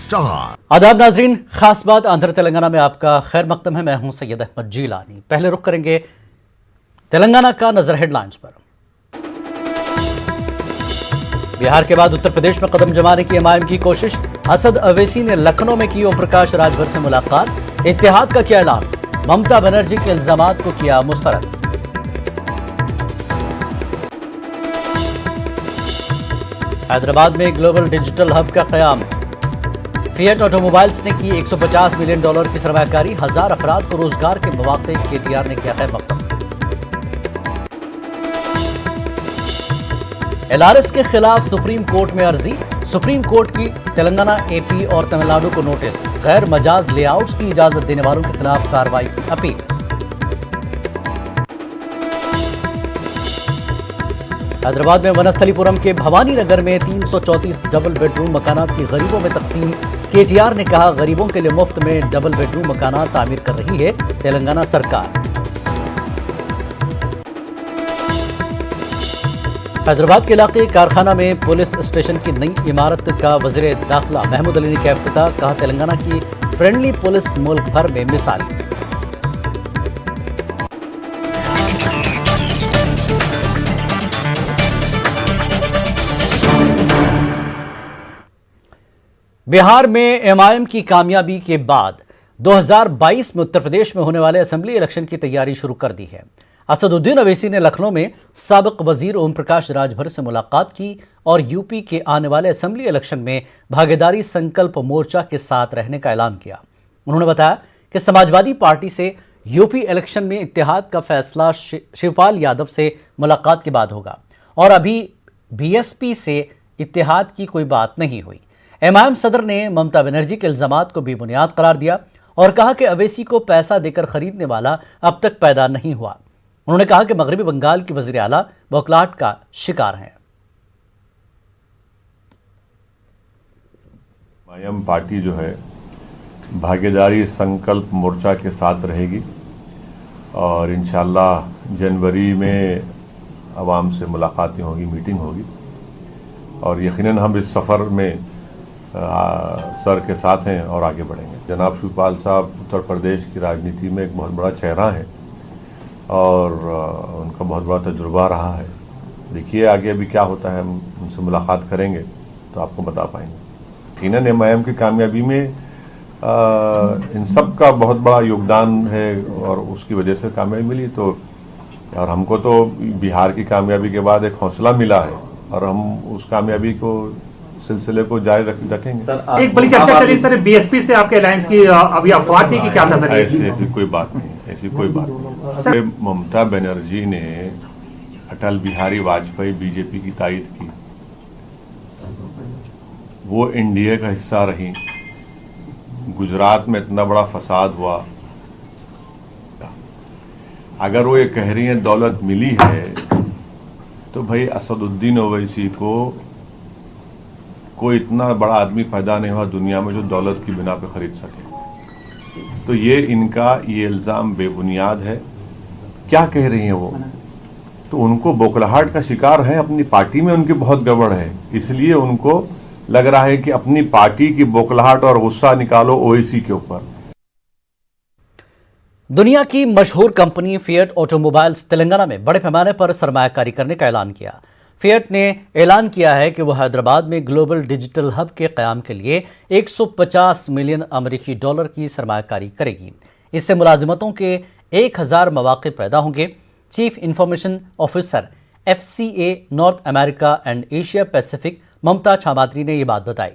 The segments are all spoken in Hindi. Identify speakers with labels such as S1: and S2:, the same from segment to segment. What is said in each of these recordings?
S1: स्टार।
S2: आदाब नाजरीन, खास बात आंध्र तेलंगाना में आपका खैर मकदम है। मैं हूं सैयद अहमद जीलानी। पहले रुख करेंगे तेलंगाना का नजर हेडलाइंस पर। बिहार के बाद उत्तर प्रदेश में कदम जमाने की एमआईएम की कोशिश। असद अवैसी ने लखनऊ में की ओम प्रकाश राजभर से मुलाकात। इत्तेहाद का किया ऐलान। ममता बनर्जी के इल्जामात को किया मुस्तरद। हैदराबाद में ग्लोबल डिजिटल हब का कयाम। फिएट ऑटोमोबाइल्स ने की $150 मिलियन की सरमायाकारी। 1000 अफराद को रोजगार के मौके। केटीआर ने किया खैर मकदम। एलआरएस के खिलाफ सुप्रीम कोर्ट में अर्जी। सुप्रीम कोर्ट की तेलंगाना, एपी और तमिलनाडु को नोटिस। गैर मजाज लेआउट्स की इजाजत देने वालों के खिलाफ कार्रवाई की अपील। हैदराबाद में वनस्थलीपुरम के भवानी नगर में 334 डबल बेडरूम मकानात की गरीबों में तकसीम। केटीआर ने कहा, गरीबों के लिए मुफ्त में डबल बेडरूम मकानात तामीर कर रही है तेलंगाना सरकार। हैदराबाद के इलाके कारखाना में पुलिस स्टेशन की नई इमारत का वज़ीर दाखिला महमूद अली ने किया इफ्तिताह। कहा, तेलंगाना की फ्रेंडली पुलिस मुल्क भर में मिसाली। बिहार में एमआईएम की कामयाबी के बाद 2022 में उत्तर प्रदेश में होने वाले असेंबली इलेक्शन की तैयारी शुरू कर दी है। असदुद्दीन अवैसी ने लखनऊ में साबिक वजीर ओम प्रकाश राजभर से मुलाकात की और यूपी के आने वाले असेंबली इलेक्शन में भागीदारी संकल्प मोर्चा के साथ रहने का ऐलान किया। उन्होंने बताया कि समाजवादी पार्टी से यूपी इलेक्शन में इत्तेहाद का फैसला शिवपाल यादव से मुलाकात के बाद होगा और अभी बीएसपी से इत्तेहाद की कोई बात नहीं हुई। एमआईएम सदर ने ममता बनर्जी के इल्जामात को बेबुनियाद करार दिया और कहा कि अवैसी को पैसा देकर खरीदने वाला अब तक पैदा नहीं हुआ। उन्होंने कहा कि मगरबी बंगाल की वज़ीर आला बौखलाहट का शिकार हैं।
S3: एमआईएम पार्टी जो है भागीदारी संकल्प मोर्चा के साथ रहेगी और इंशाअल्लाह जनवरी में अवाम से मुलाकातें होगी, मीटिंग होगी और यकीनन हम इस सफ़र में सर के साथ हैं और आगे बढ़ेंगे। जनाब शिवपाल साहब उत्तर प्रदेश की राजनीति में एक बहुत बड़ा चेहरा है और उनका बहुत बड़ा तजुर्बा रहा है। देखिए आगे अभी क्या होता है, हम उनसे मुलाकात करेंगे तो आपको बता पाएंगे। यकीनन एमआईएम की कामयाबी में इन सब का बहुत बड़ा योगदान है और उसकी वजह से कामयाबी मिली। तो और हमको तो बिहार की कामयाबी के बाद एक हौसला मिला है और हम उस कामयाबी को सिलसिले को जारी रखेंगे।
S4: एक बड़ी चर्चा चली सर, बीएसपी से आपके अलायंस की अभी अफवाह थी कि क्या कर सकते।
S3: ऐसी कोई बात नहीं, ऐसी कोई बात नहीं। ममता बनर्जी ने अटल बिहारी वाजपेयी बीजेपी की तायद की, वो एनडीए का हिस्सा रही। गुजरात में इतना बड़ा फसाद हुआ, अगर वो ये कह रही है दौलत मिली है तो भाई असदुद्दीन ओवैसी को कोई इतना बड़ा आदमी पैदा नहीं हुआ दुनिया में जो दौलत की बिना पे खरीद सके। तो ये इनका ये इल्जाम बेबुनियाद है। क्या कह रही हैं वो? तो उनको बौखलाहट का शिकार है, अपनी पार्टी में उनकी बहुत गड़बड़ है, इसलिए उनको लग रहा है कि अपनी पार्टी की बौखलाहट और गुस्सा निकालो ओवैसी के ऊपर।
S2: दुनिया की मशहूर कंपनी फिएट ऑटोमोबाइल्स तेलंगाना में बड़े पैमाने पर सरमायाकारी करने का ऐलान किया। फिएट ने ऐलान किया है कि वह हैदराबाद में ग्लोबल डिजिटल हब के क़याम के लिए $150 मिलियन की सरमायाकारी करेगी। इससे मुलाजिमतों के 1000 मौके पैदा होंगे। Chief information officer FCA north America and Asia Pacific Mamta Chamarthi ने यह बात बताई।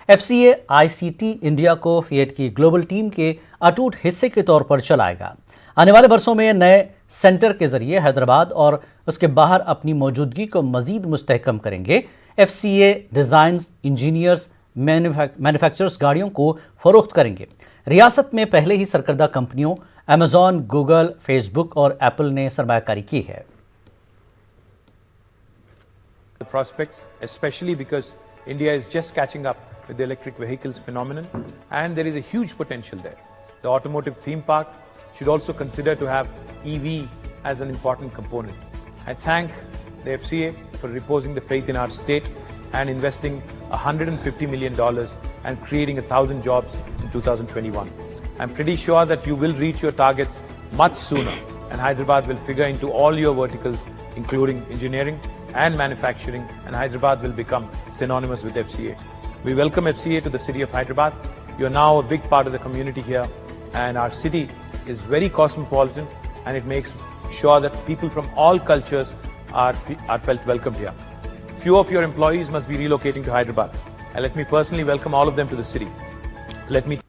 S2: FCA ICT इंडिया को फिएट की ग्लोबल टीम के अटूट हिस्से के तौर पर चलाएगा। आने वाले वर्षों में नए सेंटर के जरिए हैदराबाद और उसके बाहर अपनी मौजूदगी को मजीद मुस्तहकम करेंगे। FCA डिजाइन्स, इंजीनियर्स, मैन्युफैक्चरर्स गाड़ियों को फरोख्त करेंगे। रियासत में पहले ही सरकर्दा कंपनियों अमेजॉन, गूगल, फेसबुक और एप्पल ने सरमायाकारी की है।
S5: Prospects, especially because India is just catching up with the electric vehicles phenomenon and there is a huge potential there. The automotive theme park should also consider to have EV as an important component. I thank the FCA for reposing the faith in our state and investing $150 million and creating 1,000 jobs in 2021. I'm pretty sure that you will reach your targets much sooner, and Hyderabad will figure into all your verticals, including engineering and manufacturing, and Hyderabad will become synonymous with FCA. We welcome FCA to the city of Hyderabad. You are now a big part of the community here, and our city is very cosmopolitan, and it makes sure that people from all cultures are felt welcomed here. Few of your employees must be relocating to Hyderabad, and let me personally welcome all of them to the city. Let me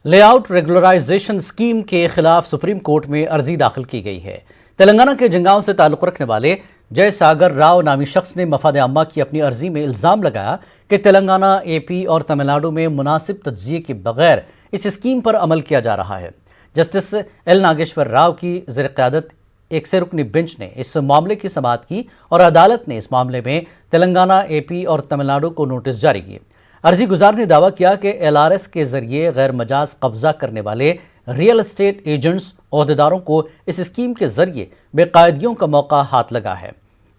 S2: layout regularisation scheme के खिलाफ सुप्रीम कोर्ट में अर्जी दाखिल की गई है। तेलंगाना के जंगांव से ताल्लुक रखने वाले जय सागर राव नामी शख्स ने मफाद आम्मा की अपनी अर्जी में इल्जाम लगाया कि तेलंगाना, एपी और तमिलनाडु में मुनासिब तज्जिए के बगैर इस स्कीम पर अमल किया जा रहा है। जस्टिस एल नागेश्वर राव की ज़ेर क़यादत एक से रुकनी बेंच ने इस मामले की समाअत की और अदालत ने इस मामले में तेलंगाना, एपी और तमिलनाडु को नोटिस जारी किए। अर्जी गुजार ने दावा किया कि LRS के जरिए गैर मजाज कब्जा करने वाले रियल एस्टेट एजेंट्स ओहदेदारों को इस स्कीम के जरिए बेकायदगियों का मौका हाथ लगा है।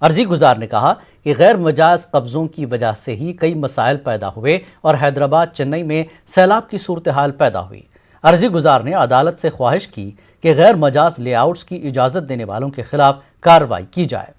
S2: अर्जी गुजार ने कहा कि गैर मजाज कब्जों की वजह से ही कई मसाइल पैदा हुए और हैदराबाद, चेन्नई में सैलाब की सूरत हाल पैदा हुई। अर्जी गुजार ने अदालत से ख्वाहिश की कि गैर मजाज लेआउट्स की इजाज़त देने वालों के खिलाफ कार्रवाई की जाए।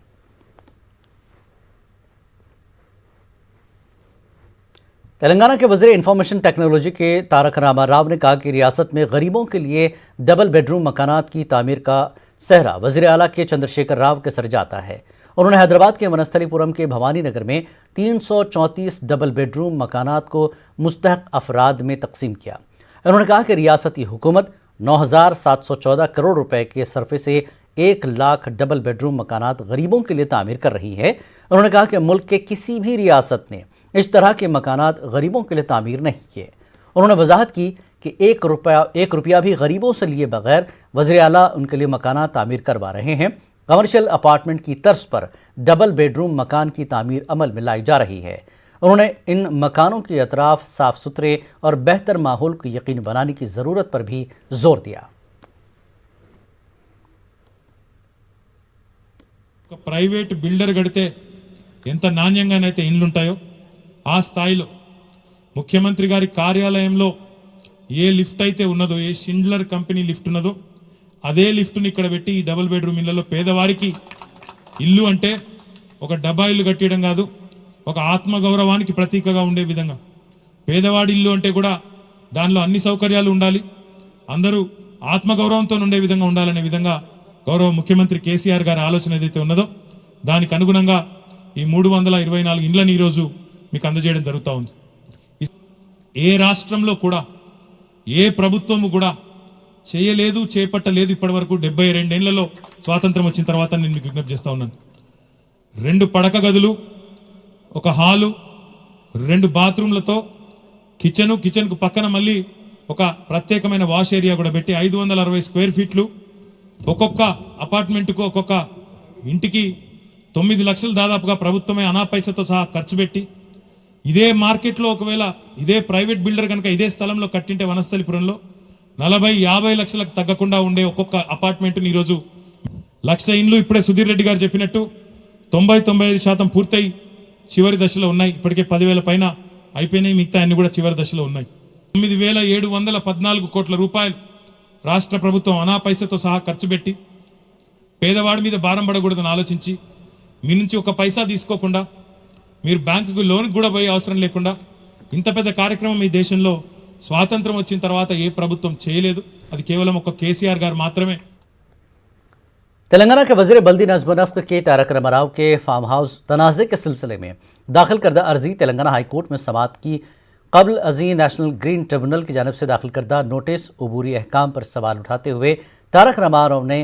S2: तेलंगाना के वज़ीर इंफॉर्मेशन टेक्नोलॉजी के तारक रामाराव ने कहा कि रियासत में गरीबों के लिए डबल बेडरूम मकानात की तामीर का सहरा वज़ीर आला के चंद्रशेखर राव के सर जाता है। उन्होंने हैदराबाद के वनस्थलीपुरम के भवानी नगर में 334 डबल बेडरूम मकानात को मुस्तहक अफराद में तकसीम किया। उन्होंने कहा कि रियासती हुकूमत 9,714 करोड़ रुपए के सरफे से 1 लाख डबल बेडरूम मकानात गरीबों के लिए तामीर कर रही है। उन्होंने कहा कि मुल्क के किसी भी रियासत ने इस तरह के मकानात गरीबों के लिए तामीर नहीं किए। उन्होंने वजाहत की कि 1 रुपया भी गरीबों से लिए बगैर वज़ीर आला उनके लिए मकानात तामीर करवा रहे हैं। कमर्शियल अपार्टमेंट की तर्ज पर डबल बेडरूम मकान की तामीर अमल में लाई जा रही है। उन्होंने इन मकानों के अतराफ साफ सुथरे और बेहतर माहौल को यकीन बनाने की ज़रूरत पर भी जोर दिया।
S1: ప్రైవేట్ బిల్డర్ కడితే ఎంత నాణ్యంగానైతే ఇండ్లుంటాయో ఆ స్థాయిలో ముఖ్యమంత్రి గారి కార్యాలయంలో ఏ లిఫ్ట్ అయితే ఉన్నదో, ఏ షిండ్లర్ కంపెనీ లిఫ్ట్ ఉన్నదో అదే లిఫ్ట్ని ఇక్కడ పెట్టి ఈ డబుల్ బెడ్రూమ్ ఇళ్లలో పేదవారికి ఇల్లు అంటే ఒక డబ్బా ఇల్లు కట్టడం కాదు, ఒక ఆత్మగౌరవానికి ప్రతీకగా ఉండే విధంగా పేదవాడి ఇల్లు అంటే కూడా దానిలో అన్ని సౌకర్యాలు ఉండాలి, అందరూ ఆత్మగౌరవంతో ఉండే విధంగా ఉండాలనే విధంగా గౌరవ ముఖ్యమంత్రి కేసీఆర్ గారి ఆలోచన ఏదైతే ఉన్నదో దానికి అనుగుణంగా ఈ 324 ఇండ్లని ఈరోజు మీకు అందజేయడం జరుగుతూ ఉంది। ఏ రాష్ట్రంలో కూడా ఏ ప్రభుత్వము కూడా చేయలేదు, చేపట్టలేదు ఇప్పటి వరకు 72 ఏళ్లలో స్వాతంత్రం వచ్చిన తర్వాత నేను మీకు విజ్ఞప్తి చేస్తా ఉన్నాను। 2 పడక గదులు, ఒక హాలు, 2 బాత్రూమ్లతో కిచెన్కు పక్కన మళ్ళీ ఒక ప్రత్యేకమైన వాష్ ఏరియా కూడా పెట్టి 560 స్క్వేర్ ఫీట్లు, ఒక్కొక్క అపార్ట్మెంట్కు ఒక్కొక్క ఇంటికి 9 లక్షలు దాదాపుగా ప్రభుత్వమే అనా పైసతో సహా ఖర్చు పెట్టి ఇదే మార్కెట్లో ఒకవేళ ఇదే ప్రైవేట్ బిల్డర్ కనుక ఇదే స్థలంలో కట్టింటే వనస్థలిపురంలో 40-50 లక్షలకు తగ్గకుండా ఉండే ఒక్కొక్క అపార్ట్మెంట్ని ఈరోజు 1,00,000 ఇండ్లు ఇప్పుడే సుధీర్ రెడ్డి గారు చెప్పినట్టు 90-95% పూర్తయి చివరి దశలో ఉన్నాయి। ఇప్పటికే 10,000 పైన అయిపోయినాయి, మిగతా అన్ని కూడా చివరి దశలో ఉన్నాయి। 9,714 కోట్ల రూపాయలు రాష్ట్ర ప్రభుత్వం అనా పైసతో సహా ఖర్చు పెట్టి పేదవాడి మీద భారం పడకూడదని ఆలోచించి మీ నుంచి ఒక పైసా తీసుకోకుండా మీరు బ్యాంకుకు లోన్ కూడా పోయే అవసరం లేకుండా ఇంత పెద్ద కార్యక్రమం ఈ దేశంలో స్వాతంత్రం వచ్చిన తర్వాత ఏ ప్రభుత్వం చేయలేదు, అది కేవలం ఒక కేసీఆర్ గారు మాత్రమే।
S2: तेलंगाना के वज़ीर बल्दी नज़्म नस्ल के तारक रामाराव के फार्म हाउस तनाज़े के सिलसिले में दाखिल करदा अर्जी तेलंगाना हाई कोर्ट में समाअत की कबल अजी नेशनल ग्रीन ट्रिब्यूनल की जानिब से दाखिल करदा नोटिस अबूरी अहकाम पर सवाल उठाते हुए तारक रामाराव ने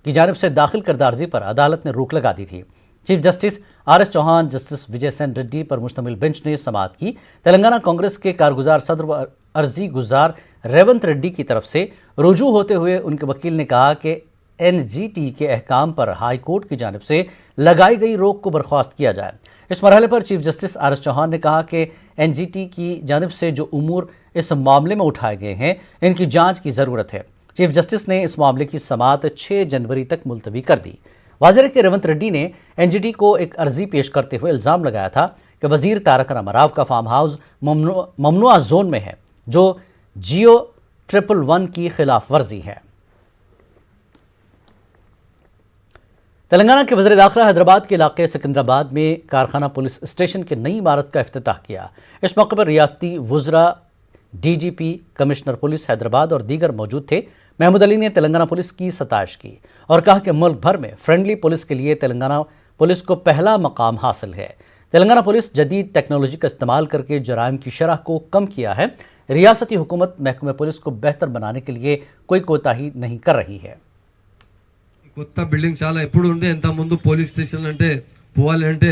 S2: की जानिब से दाखिल करदा अर्जी पर अदालत ने रोक लगा दी थी। Chief justice RS Chauhan, justice Vijay Sen Reddy पर मुश्तमिल बेंच ने समाअत की। तेलंगाना कांग्रेस के कारगुजार सदर व अर्जी गुजार रेवंत रेड्डी की तरफ से रुजू होते हुए उनके वकील ने कहा कि NGT के अहकाम पर हाई कोर्ट की जानिब से लगाई गई रोक को बर्खास्त किया जाए। इस मरहले पर चीफ जस्टिस RS चौहान ने कहा कि NGT की जानिब से जो उमूर इस मामले में उठाए गए हैं इनकी जांच की ज़रूरत है। चीफ जस्टिस ने इस मामले की समाअत 6 जनवरी तक मुलतवी कर दी। वाज़ेह के रेवंत रेड्डी ने NGT को एक अर्जी पेश करते हुए इल्ज़ाम लगाया था कि वजीर तारकन अमराव का फार्म हाउस ममनुआ जोन में है, जो जियो 111 की खिलाफ वर्जी है। तेलंगाना के वज़ीर दाखिला हैदराबाद के इलाके सिकंदराबाद में कारखाना पुलिस स्टेशन की नई इमारत का इफ्तिताह किया। इस मौके पर रियासती वुज़रा, डीजीपी, कमिश्नर पुलिस हैदराबाद और दीगर मौजूद थे। महमूद अली ने तेलंगाना पुलिस की सताइश की और कहा कि मुल्क भर में फ्रेंडली पुलिस के लिए तेलंगाना पुलिस को पहला मकाम हासिल है। तेलंगाना पुलिस जदीद टेक्नोलॉजी का इस्तेमाल करके जराइम की शरह को कम किया है। रियासती हुकूमत महकमे पुलिस को बेहतर बनाने के लिए कोई कोताही नहीं कर रही है।
S6: కొత్త బిల్డింగ్ చాలా ఎప్పుడు ఉండే ఎంత ముందు పోలీస్ స్టేషన్ అంటే పోవాలి అంటే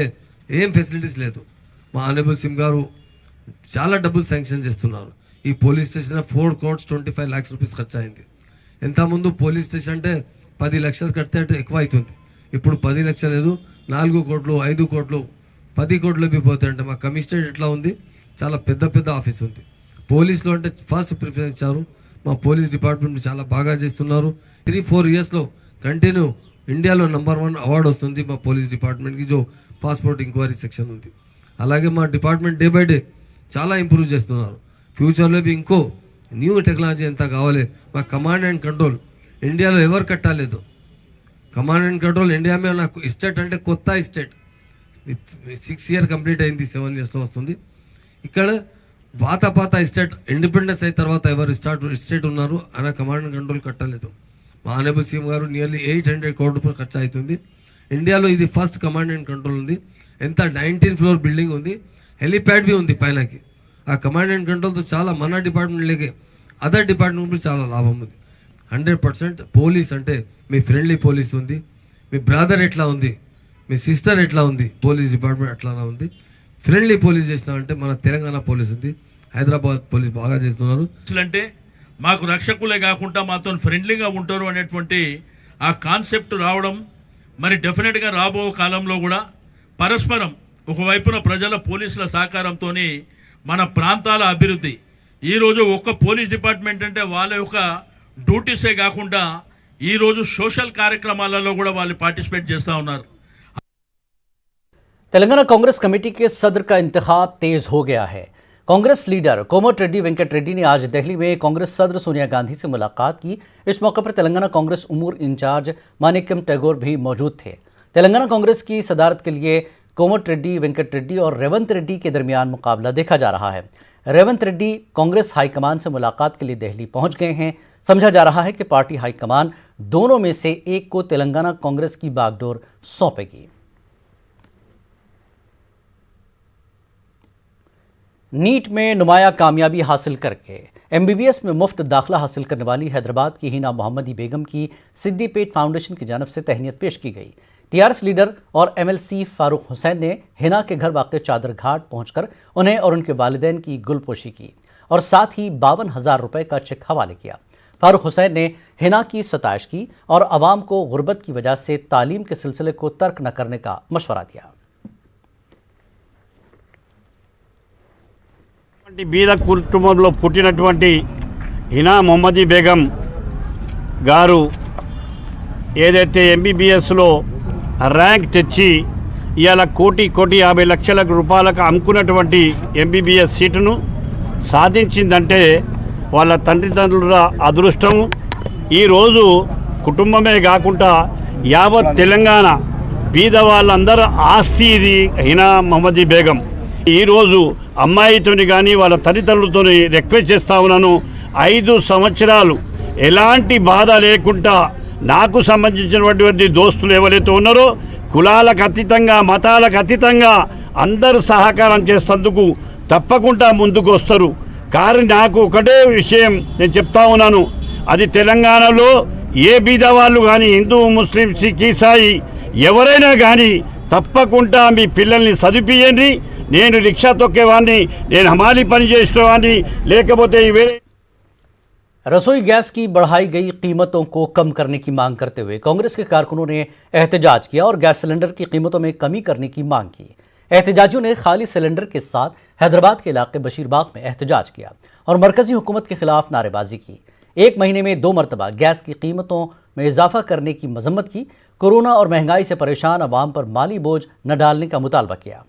S6: ఏం ఫెసిలిటీస్ లేదు. మా ఆనరబుల్ సిమ్ గారు చాలా డబ్బులు శాంక్షన్ చేస్తున్నారు. ఈ police station 4 crores 25 lakhs rupees ఖర్చు అయింది. ఎంత ముందు పోలీస్ స్టేషన్ అంటే 10 లక్షలు కడితే అంటే ఎక్కువ అవుతుంది. ఇప్పుడు 10 లక్షలు లేదు, 4 కోట్లు 5 కోట్లు 10 కోట్లు పోతాయి. అంటే మా కమిషనరేట్ ఎట్లా ఉంది, చాలా పెద్ద పెద్ద ఆఫీస్ ఉంది. పోలీసులో అంటే ఫస్ట్ ప్రిఫరెన్స్ ఇచ్చారు. మా పోలీస్ డిపార్ట్మెంట్ చాలా బాగా చేస్తున్నారు. 3-4 yearsలో కంటిన్యూ ఇండియాలో నంబర్ 1 అవార్డు వస్తుంది మా పోలీస్ డిపార్ట్మెంట్కి, జో పాస్పోర్ట్ ఎంక్వైరీ సెక్షన్ ఉంది. అలాగే మా డిపార్ట్మెంట్ డే బై డే చాలా ఇంప్రూవ్ చేస్తున్నారు. ఫ్యూచర్లో ఇంకో న్యూ టెక్నాలజీ ఎంత కావాలి. మా కమాండ్ అండ్ కంట్రోల్ ఇండియాలో ఎవరు కట్టాలేదు. కమాండ్ అండ్ కంట్రోల్ ఇండియా మీద నాకు స్టేట్ అంటే కొత్త స్టేట్ 6 years కంప్లీట్ అయింది, 7 yearsలో వస్తుంది. ఇక్కడ పాత స్టేట్ ఇండిపెండెన్స్ అయిన తర్వాత ఎవరు స్టేట్ ఉన్నారు ఆయన కమాండ్ అండ్ కంట్రోల్ కట్టలేదు. మా ఆనరబుల్ సీఎం గారు నియర్లీ 800 crore రూపాయలు ఖర్చు అవుతుంది. ఇండియాలో ఇది ఫస్ట్ కమాండ్ అండ్ కంట్రోల్ ఉంది. ఎంత 19 floor బిల్డింగ్ ఉంది, హెలిప్యాడ్ బి ఉంది పైనకి. ఆ కమాండ్ అండ్ కంట్రోల్తో చాలా మన డిపార్ట్మెంట్ లేకే అదర్ డిపార్ట్మెంట్ చాలా లాభం ఉంది. 100% పోలీస్ అంటే మీ ఫ్రెండ్లీ పోలీస్ ఉంది, మీ బ్రదర్ ఎట్లా ఉంది, మీ సిస్టర్ ఎట్లా ఉంది, పోలీస్ డిపార్ట్మెంట్ అట్లానే ఉంది. ఫ్రెండ్లీ పోలీస్ చేసినామంటే మన తెలంగాణ పోలీస్ ఉంది, హైదరాబాద్ పోలీస్ బాగా చేస్తున్నారు.
S7: అంటే మాకు రక్షకులే కాకుండా మాతో ఫ్రెండ్లీగా ఉంటారు అనేటువంటి ఆ కాన్సెప్ట్ రావడం, మరి డెఫినెట్గా రాబో కాలంలో కూడా పరస్పరం ఒకవైపున ప్రజల పోలీసుల సహకారంతో మన ప్రాంతాల అభివృద్ధి, ఈరోజు ఒక్క పోలీస్ డిపార్ట్మెంట్ అంటే వాళ్ళ యొక్క డ్యూటీసే కాకుండా ఈరోజు సోషల్ కార్యక్రమాలలో కూడా వాళ్ళు పార్టిసిపేట్ చేస్తూ ఉన్నారు.
S2: तेलंगाना कांग्रेस कमेटी के सदर का इंतखाब तेज हो गया है। कांग्रेस लीडर कोमट रेड्डी वेंकट रेड्डी ने आज दिल्ली में कांग्रेस सदर सोनिया गांधी से मुलाकात की। इस मौके पर तेलंगाना कांग्रेस उमूर इंचार्ज मानिक्यम टैगोर भी मौजूद थे। तेलंगाना कांग्रेस की सदारत के लिए कोमट रेड्डी, वेंकट रेड्डी और रेवंत रेड्डी के दरमियान मुकाबला देखा जा रहा है। रेवंत रेड्डी कांग्रेस हाईकमान से मुलाकात के लिए दिल्ली पहुंच गए हैं। समझा जा रहा है कि पार्टी हाईकमान दोनों में से एक को तेलंगाना कांग्रेस की बागडोर सौंपेगी। नीट में नुमाया कामयाबी हासिल करके MBBS में मुफ्त दाखिला हासिल करने वाली हैदराबाद की हिना मोहम्मदी बेगम की सिद्दीपेट फाउंडेशन की जानब से तहनीत पेश की गई। TRS लीडर और MLC फारूक हुसैन ने हिना के घर वाक़ चादर घाट पहुंचकर उन्हें और उनके वालिदैन की गुलपोशी की और साथ ही 52,000 रुपये का चेक हवाले किया। फारूक हुसैन ने हिना की सताइश की और आवाम को गुर्बत की वजह से तालीम के सिलसिले को तर्क न करने का मशवरा दिया।
S8: బీద కుటుంబంలో పుట్టినటువంటి హినా మొహమ్మదీ బేగం గారు ఏదైతే MBBSలో ర్యాంక్ తెచ్చి ఇవాళ 1,50,00,000 రూపాయలకు అమ్ముకున్నటువంటి MBBS సీటును సాధించిందంటే వాళ్ళ తండ్రిదండ్రుల అదృష్టం. ఈరోజు కుటుంబమే కాకుండా యావత్ తెలంగాణ బీద వాళ్ళందరూ ఆస్తి ఇది హినా మొహమ్మదీ బేగం. ఈరోజు అమ్మాయితోని కానీ వాళ్ళ తల్లిదండ్రులతో రిక్వెస్ట్ చేస్తా ఉన్నాను, 5 సంవత్సరాలు ఎలాంటి బాధ లేకుండా నాకు సంబంధించినటువంటి దోస్తులు ఎవరైతే ఉన్నారో కులాలకు అతీతంగా మతాలకు అతీతంగా అందరూ సహకారం చేసేందుకు తప్పకుండా ముందుకు వస్తారు. కానీ నాకు ఒకటే విషయం నేను చెప్తా ఉన్నాను, అది తెలంగాణలో ఏ బీద వాళ్ళు కానీ హిందూ ముస్లిం సిక్ ఈసాయి ఎవరైనా కానీ తప్పకుండా మీ పిల్లల్ని చదివించండి. నేను రిక్షా తొక్కేవాడిని, నేను హమాలి పని చేసేవాడిని, లేకపోతే వేరే।
S2: रसोई गैस की बढ़ाई गई कीमतों को कम करने की मांग करते हुए कांग्रेस के कारकुनों ने एहतजाज किया और गैस सिलेंडर की कीमतों में कमी करने की मांग की। एहतजाजियों ने खाली सिलेंडर के साथ हैदराबाद के इलाके बशीरबाग में एहतजाज किया और मरकजी हुकूमत के खिलाफ नारेबाजी की। 1 महीने में 2 मरतबा गैस की कीमतों में इजाफा करने की मजम्मत की। कोरोना और महंगाई से परेशान अवाम पर माली बोझ न डालने का मुतालबा किया।